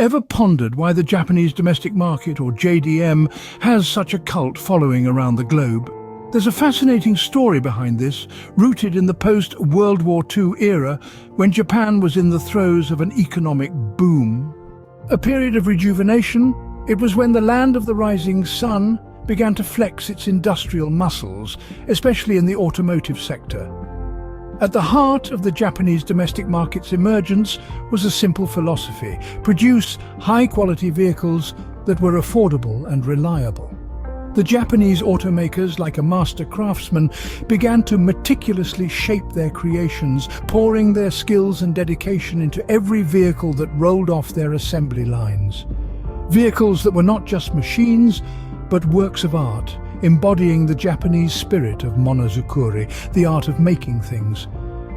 Ever pondered why the Japanese domestic market, or JDM, has such a cult following around the globe? There's a fascinating story behind this, rooted in the post-World War II era when Japan was in the throes of an economic boom. A period of rejuvenation. It was when the land of the rising sun began to flex its industrial muscles, especially in the automotive sector. At the heart of the Japanese domestic market's emergence was a simple philosophy: produce high-quality vehicles that were affordable and reliable. The Japanese automakers, like a master craftsman, began to meticulously shape their creations, pouring their skills and dedication into every vehicle that rolled off their assembly lines. Vehicles that were not just machines, but works of art, embodying the Japanese spirit of monozukuri, the art of making things.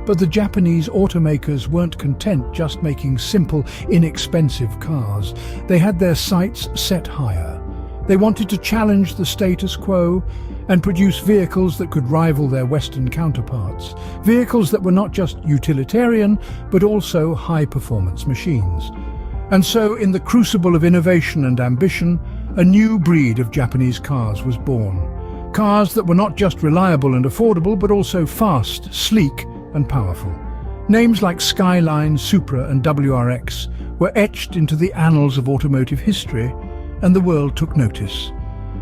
But the Japanese automakers weren't content just making simple, inexpensive cars. They had their sights set higher. They wanted to challenge the status quo and produce vehicles that could rival their Western counterparts. Vehicles that were not just utilitarian, but also high-performance machines. And so, in the crucible of innovation and ambition, a new breed of Japanese cars was born. Cars that were not just reliable and affordable, but also fast, sleek, and powerful. Names like Skyline, Supra, and WRX were etched into the annals of automotive history, and the world took notice.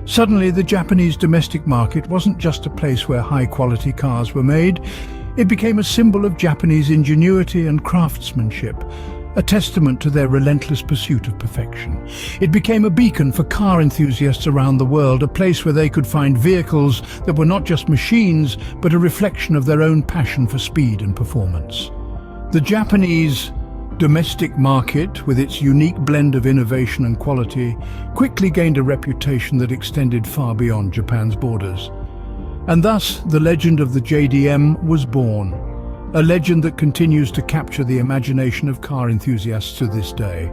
Suddenly, the Japanese domestic market wasn't just a place where high-quality cars were made. It became a symbol of Japanese ingenuity and craftsmanship, a testament to their relentless pursuit of perfection. It became a beacon for car enthusiasts around the world, a place where they could find vehicles that were not just machines, but a reflection of their own passion for speed and performance. The Japanese domestic market, with its unique blend of innovation and quality, quickly gained a reputation that extended far beyond Japan's borders. And thus, the legend of the JDM was born, a legend that continues to capture the imagination of car enthusiasts to this day.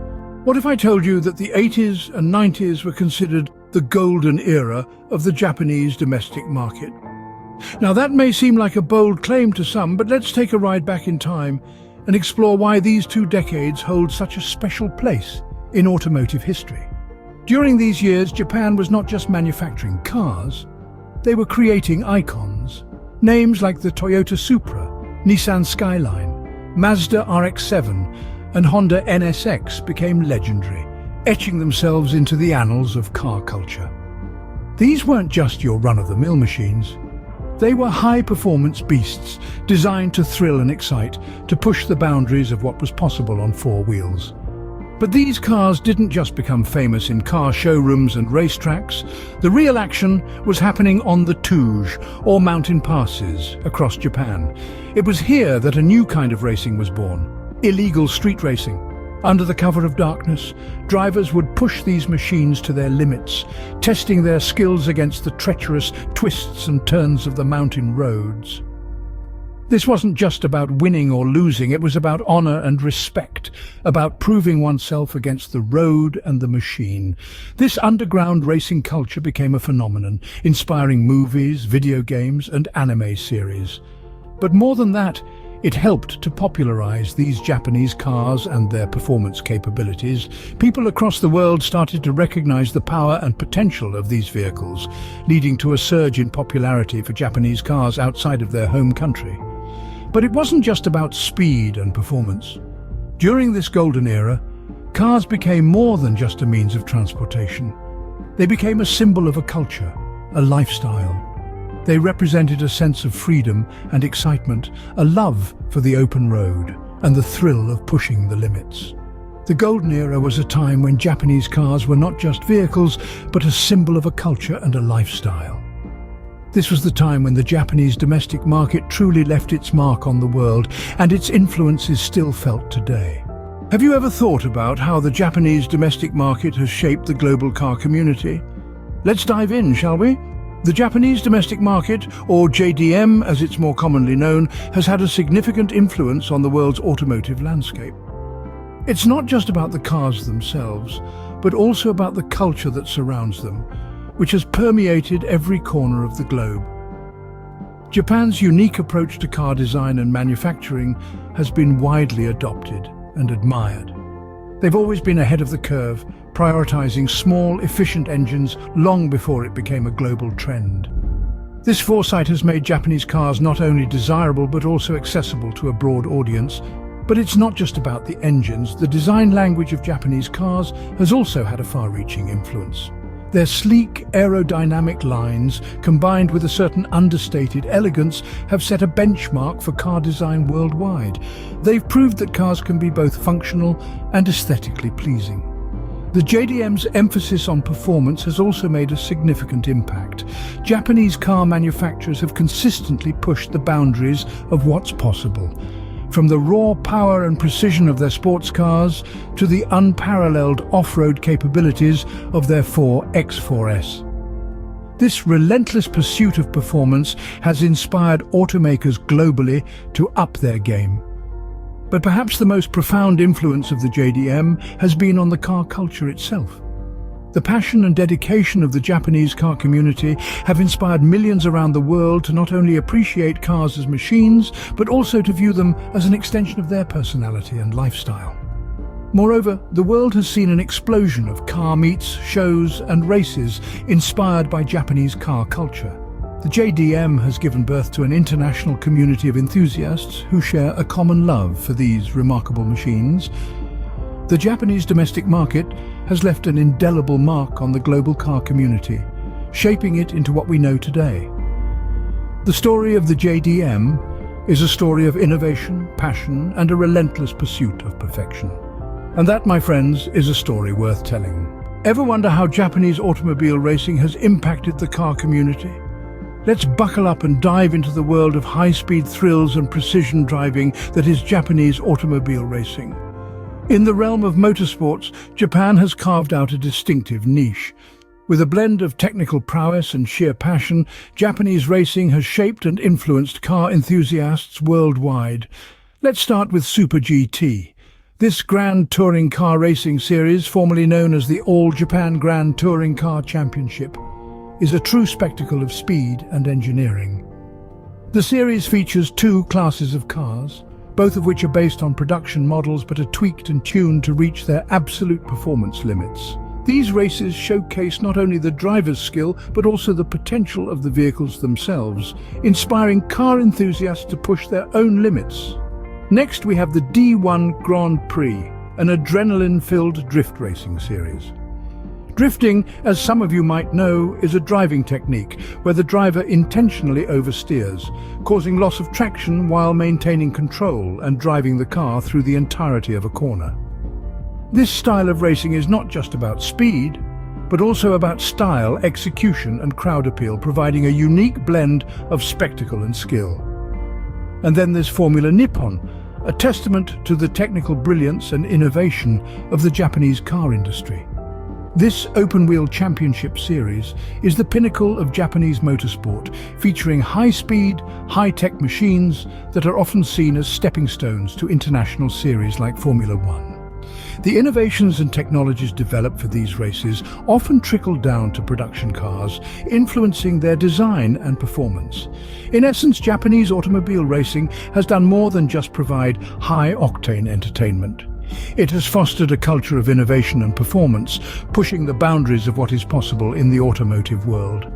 What if I told you that the 80s and 90s were considered the golden era of the Japanese domestic market? Now, that may seem like a bold claim to some, but let's take a ride back in time and explore why these 2 decades hold such a special place in automotive history. During these years, Japan was not just manufacturing cars, they were creating icons. Names like the Toyota Supra, Nissan Skyline, Mazda RX-7, and Honda NSX became legendary, etching themselves into the annals of car culture. These weren't just your run-of-the-mill machines. They were high-performance beasts, designed to thrill and excite, to push the boundaries of what was possible on 4 wheels. But these cars didn't just become famous in car showrooms and racetracks. The real action was happening on the Touge, or mountain passes, across Japan. It was here that a new kind of racing was born: illegal street racing. Under the cover of darkness, drivers would push these machines to their limits, testing their skills against the treacherous twists and turns of the mountain roads. This wasn't just about winning or losing, it was about honor and respect, about proving oneself against the road and the machine. This underground racing culture became a phenomenon, inspiring movies, video games, and anime series. But more than that, it helped to popularize these Japanese cars and their performance capabilities. People across the world started to recognize the power and potential of these vehicles, leading to a surge in popularity for Japanese cars outside of their home country. But it wasn't just about speed and performance. During this golden era, cars became more than just a means of transportation. They became a symbol of a culture, a lifestyle. They represented a sense of freedom and excitement, a love for the open road, and the thrill of pushing the limits. The golden era was a time when Japanese cars were not just vehicles, but a symbol of a culture and a lifestyle. This was the time when the Japanese domestic market truly left its mark on the world, and its influence is still felt today. Have you ever thought about how the Japanese domestic market has shaped the global car community? Let's dive in, shall we? The Japanese domestic market, or JDM as it's more commonly known, has had a significant influence on the world's automotive landscape. It's not just about the cars themselves, but also about the culture that surrounds them, which has permeated every corner of the globe. Japan's unique approach to car design and manufacturing has been widely adopted and admired. They've always been ahead of the curve, prioritizing small, efficient engines long before it became a global trend. This foresight has made Japanese cars not only desirable but also accessible to a broad audience. But it's not just about the engines. The design language of Japanese cars has also had a far-reaching influence. Their sleek, aerodynamic lines, combined with a certain understated elegance, have set a benchmark for car design worldwide. They've proved that cars can be both functional and aesthetically pleasing. The JDM's emphasis on performance has also made a significant impact. Japanese car manufacturers have consistently pushed the boundaries of what's possible. From the raw power and precision of their sports cars to the unparalleled off-road capabilities of their X4S. This relentless pursuit of performance has inspired automakers globally to up their game. But perhaps the most profound influence of the JDM has been on the car culture itself. The passion and dedication of the Japanese car community have inspired millions around the world to not only appreciate cars as machines, but also to view them as an extension of their personality and lifestyle. Moreover, the world has seen an explosion of car meets, shows and races inspired by Japanese car culture. The JDM has given birth to an international community of enthusiasts who share a common love for these remarkable machines. The Japanese domestic market has left an indelible mark on the global car community, shaping it into what we know today. The story of the JDM is a story of innovation, passion, and a relentless pursuit of perfection. And that, my friends, is a story worth telling. Ever wonder how Japanese automobile racing has impacted the car community? Let's buckle up and dive into the world of high-speed thrills and precision driving that is Japanese automobile racing. In the realm of motorsports, Japan has carved out a distinctive niche. With a blend of technical prowess and sheer passion, Japanese racing has shaped and influenced car enthusiasts worldwide. Let's start with Super GT. This Grand Touring Car Racing Series, formerly known as the All Japan Grand Touring Car Championship, is a true spectacle of speed and engineering. The series features two classes of cars, both of which are based on production models but are tweaked and tuned to reach their absolute performance limits. These races showcase not only the driver's skill but also the potential of the vehicles themselves, inspiring car enthusiasts to push their own limits. Next, we have the D1 Grand Prix, an adrenaline-filled drift racing series. Drifting, as some of you might know, is a driving technique where the driver intentionally oversteers, causing loss of traction while maintaining control and driving the car through the entirety of a corner. This style of racing is not just about speed, but also about style, execution and crowd appeal, providing a unique blend of spectacle and skill. And then there's Formula Nippon, a testament to the technical brilliance and innovation of the Japanese car industry. This open-wheel championship series is the pinnacle of Japanese motorsport, featuring high-speed, high-tech machines that are often seen as stepping stones to international series like Formula One. The innovations and technologies developed for these races often trickle down to production cars, influencing their design and performance. In essence, Japanese automobile racing has done more than just provide high-octane entertainment. It has fostered a culture of innovation and performance, pushing the boundaries of what is possible in the automotive world.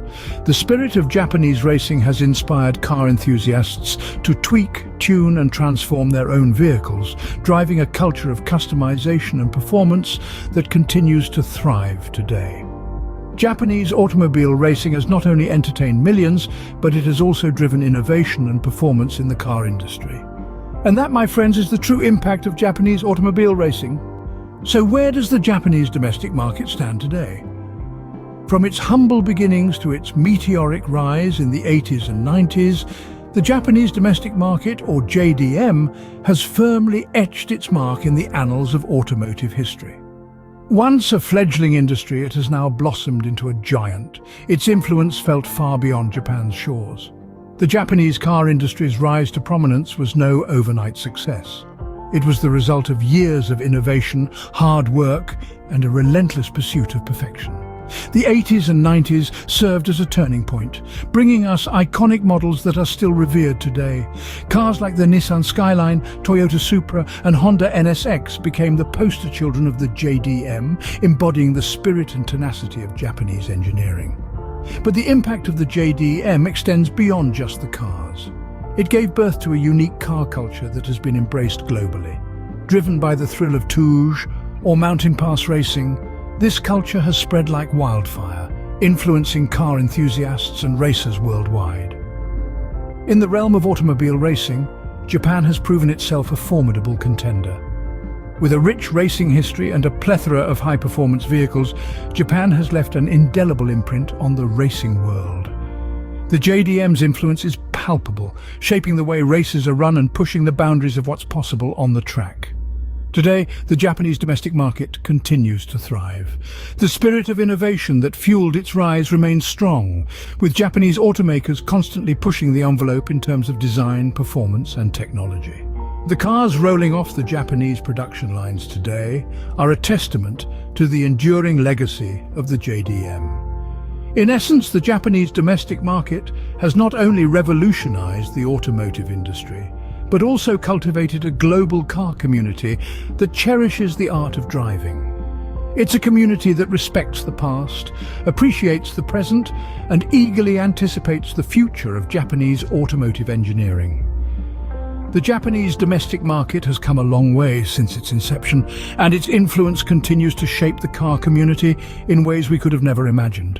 The spirit of Japanese racing has inspired car enthusiasts to tweak, tune and transform their own vehicles, driving a culture of customization and performance that continues to thrive today. Japanese automobile racing has not only entertained millions, but it has also driven innovation and performance in the car industry. And that, my friends, is the true impact of Japanese automobile racing. So where does the Japanese domestic market stand today? From its humble beginnings to its meteoric rise in the 80s and 90s, the Japanese domestic market, or JDM, has firmly etched its mark in the annals of automotive history. Once a fledgling industry, it has now blossomed into a giant, its influence felt far beyond Japan's shores. The Japanese car industry's rise to prominence was no overnight success. It was the result of years of innovation, hard work, and a relentless pursuit of perfection. The 80s and 90s served as a turning point, bringing us iconic models that are still revered today. Cars like the Nissan Skyline, Toyota Supra, and Honda NSX became the poster children of the JDM, embodying the spirit and tenacity of Japanese engineering. But the impact of the JDM extends beyond just the cars. It gave birth to a unique car culture that has been embraced globally. Driven by the thrill of touge or mountain pass racing, this culture has spread like wildfire, influencing car enthusiasts and racers worldwide. In the realm of automobile racing, Japan has proven itself a formidable contender. With a rich racing history and a plethora of high-performance vehicles, Japan has left an indelible imprint on the racing world. The JDM's influence is palpable, shaping the way races are run and pushing the boundaries of what's possible on the track. Today, the Japanese domestic market continues to thrive. The spirit of innovation that fueled its rise remains strong, with Japanese automakers constantly pushing the envelope in terms of design, performance, and technology. The cars rolling off the Japanese production lines today are a testament to the enduring legacy of the JDM. In essence, the Japanese domestic market has not only revolutionized the automotive industry, but also cultivated a global car community that cherishes the art of driving. It's a community that respects the past, appreciates the present, and eagerly anticipates the future of Japanese automotive engineering. The Japanese domestic market has come a long way since its inception, and its influence continues to shape the car community in ways we could have never imagined.